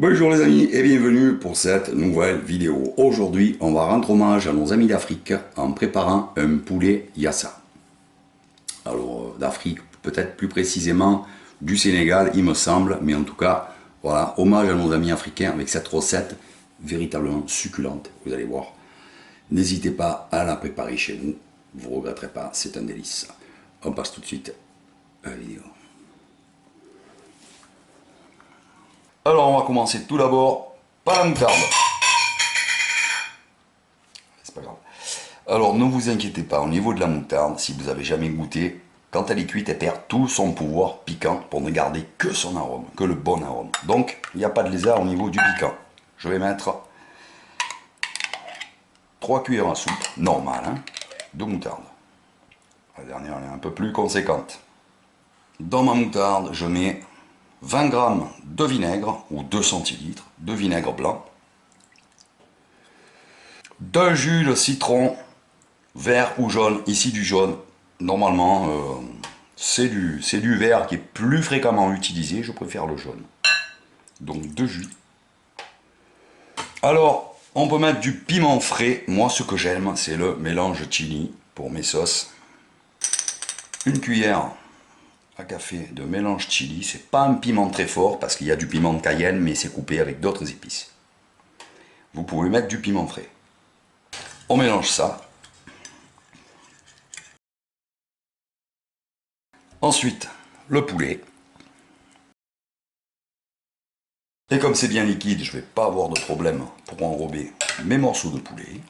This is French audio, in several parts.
Bonjour les amis et bienvenue pour cette nouvelle vidéo. Aujourd'hui, on va rendre hommage à nos amis d'Afrique en préparant un poulet yassa. Alors, d'Afrique, peut-être plus précisément du Sénégal, il me semble, mais en tout cas, voilà, hommage à nos amis africains avec cette recette véritablement succulente, vous allez voir. N'hésitez pas à la préparer chez nous, vous ne regretterez pas, c'est un délice. On passe tout de suite à la vidéo. Alors on va commencer tout d'abord par la moutarde. C'est pas grave. Alors ne vous inquiétez pas, au niveau de la moutarde, si vous n'avez jamais goûté, quand elle est cuite, elle perd tout son pouvoir piquant pour ne garder que son arôme, que le bon arôme. Donc il n'y a pas de lézard au niveau du piquant. Je vais mettre 3 cuillères à soupe, normales, hein, de moutarde. La dernière elle est un peu plus conséquente. Dans ma moutarde, je mets 20 g de vinaigre, ou 2 centilitres de vinaigre blanc, d'un jus de citron vert ou jaune, ici du jaune, normalement c'est du vert qui est plus fréquemment utilisé, je préfère le jaune, donc 2 jus. Alors on peut mettre du piment frais, moi ce que j'aime c'est le mélange chili pour mes sauces, une cuillère à café de mélange chili. C'est pas un piment très fort parce qu'il y a du piment de Cayenne, mais c'est coupé avec d'autres épices. Vous pouvez mettre du piment frais. On mélange ça. Ensuite, le poulet. Et comme c'est bien liquide, je ne vais pas avoir de problème pour enrober mes morceaux de poulet.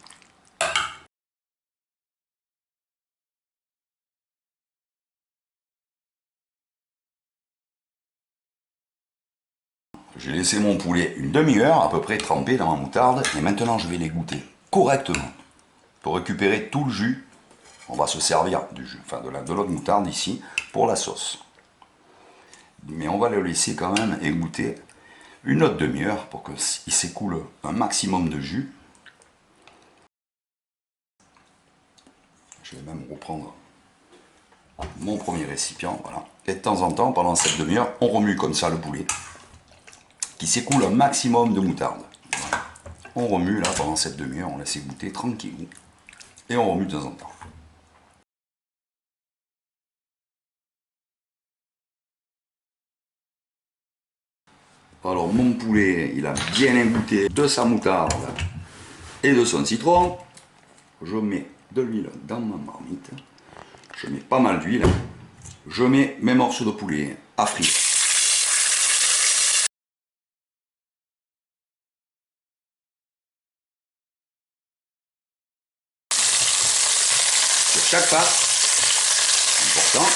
J'ai laissé mon poulet une demi-heure à peu près trempé dans ma moutarde et maintenant je vais l'égoutter correctement. Pour récupérer tout le jus, on va se servir du jus, enfin de l'autre moutarde ici pour la sauce. Mais on va le laisser quand même égoutter une autre demi-heure pour qu'il s'écoule un maximum de jus. Je vais même reprendre mon premier récipient, voilà. Et de temps en temps, pendant cette demi-heure, on remue comme ça le poulet, qui s'écoule un maximum de moutarde. Voilà. On remue là pendant cette demi-heure, on laisse égoutter tranquille. Et on remue de temps en temps. Alors mon poulet, il a bien égoutté de sa moutarde et de son citron. Je mets de l'huile dans ma marmite. Je mets pas mal d'huile. Je mets mes morceaux de poulet à frire. Sur chaque pâte, important.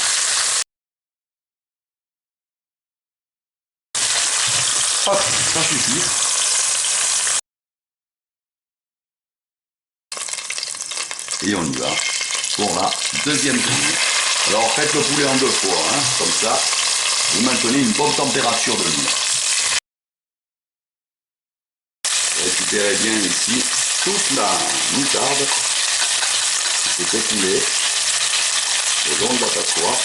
Hop, ça suffit. Et on y va pour la deuxième cuisine. Alors faites le poulet en 2 fois, hein, comme ça, vous maintenez une bonne température de l'huile. Récupérez bien ici toute la moutarde qui s'est écoulée le long de la passoire,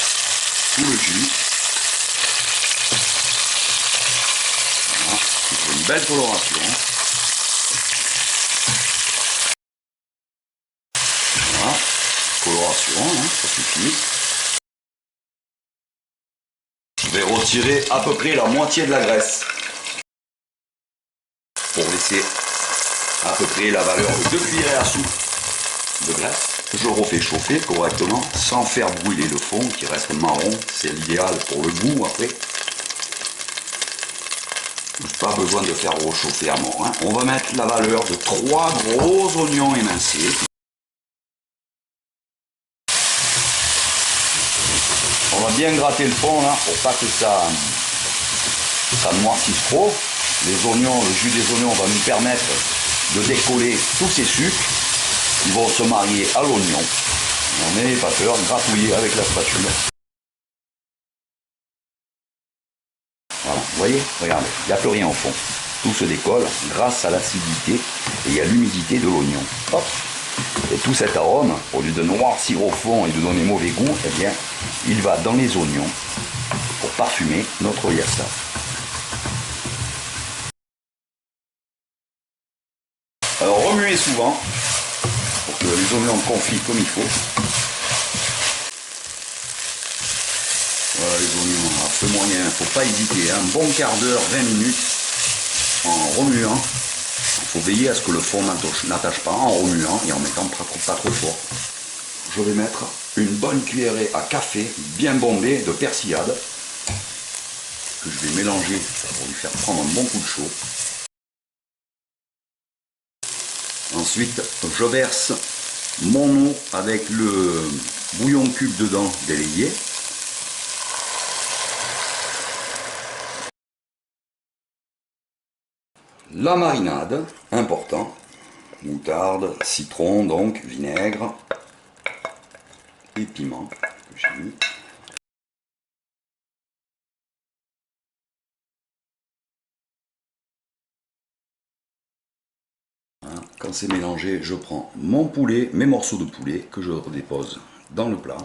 tout le jus. Voilà, il faut une belle coloration. Voilà, coloration, hein, ça suffit. Je vais retirer à peu près la moitié de la graisse pour laisser à peu près la valeur de 2 cuillères à soupe de graisse. Je refais chauffer correctement sans faire brûler le fond qui reste marron, c'est l'idéal pour le goût après. Pas besoin de faire rechauffer à mort, hein. On va mettre la valeur de 3 gros oignons émincés. On va bien gratter le fond là pour pas que ça noircisse trop. Les oignons, le jus des oignons va nous permettre de décoller tous ces sucres qui vont se marier à l'oignon. N'ayez pas peur, gratouillez avec la spatule. Voilà, vous voyez, regardez, il n'y a plus rien au fond. Tout se décolle grâce à l'acidité et à l'humidité de l'oignon. Hop. Et tout cet arôme, au lieu de noircir au fond et de donner mauvais goût, eh bien, il va dans les oignons pour parfumer notre yassa. remuer souvent pour que les oignons confient comme il faut. Voilà les oignons à feu moyen, il ne faut pas hésiter, un bon quart d'heure, 20 minutes en remuant. Il faut veiller à ce que le fond n'attache pas en remuant et en mettant pas trop fort. Je vais mettre une bonne cuillerée à café bien bombée de persillade que je vais mélanger pour lui faire prendre un bon coup de chaud. Ensuite, je verse mon eau avec le bouillon cube dedans délayé. La marinade, important, moutarde, citron, donc vinaigre et piment que j'ai mis. Voilà. Quand c'est mélangé, je prends mon poulet, mes morceaux de poulet que je redépose dans le plat.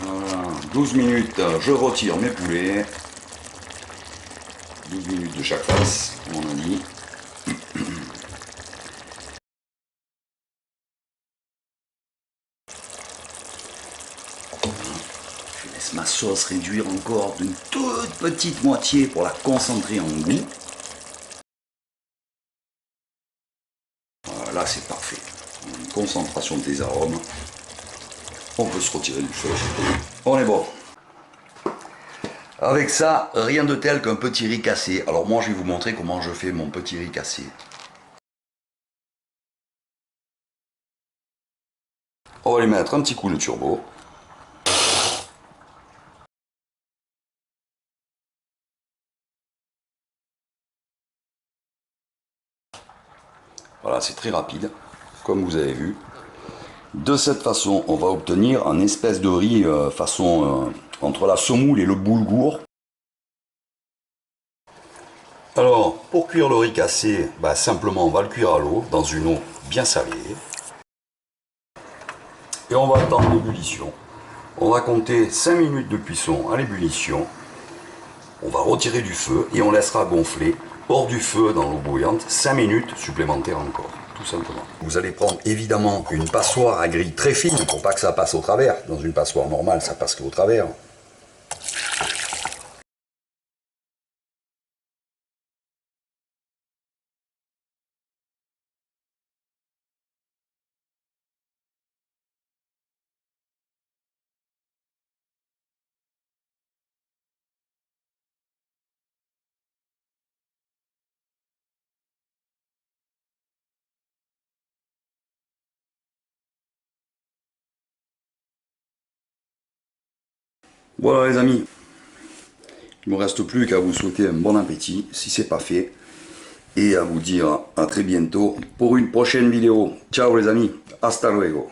Voilà, 12 minutes, je retire mes poulets. 12 minutes de chaque face, comme on a dit. Je laisse ma sauce réduire encore d'une toute petite moitié pour la concentrer en goût. Voilà, là c'est parfait. Une concentration des arômes. On peut se retirer du feu. On est bon. Avec ça, rien de tel qu'un petit riz cassé. Alors moi, je vais vous montrer comment je fais mon petit riz cassé. On va lui mettre un petit coup de turbo. Voilà, c'est très rapide, comme vous avez vu. De cette façon, on va obtenir un espèce de riz façon entre la semoule et le boulgour. Alors, pour cuire le riz cassé, simplement on va le cuire à l'eau, dans une eau bien salée. Et on va attendre l'ébullition. On va compter 5 minutes de cuisson à l'ébullition. On va retirer du feu et on laissera gonfler hors du feu dans l'eau bouillante 5 minutes supplémentaires encore. Tout simplement. Vous allez prendre évidemment une passoire à grille très fine pour pas que ça passe au travers. Dans une passoire normale, ça passe qu'au travers. Voilà les amis, il ne me reste plus qu'à vous souhaiter un bon appétit si ce n'est pas fait et à vous dire à très bientôt pour une prochaine vidéo. Ciao les amis, hasta luego.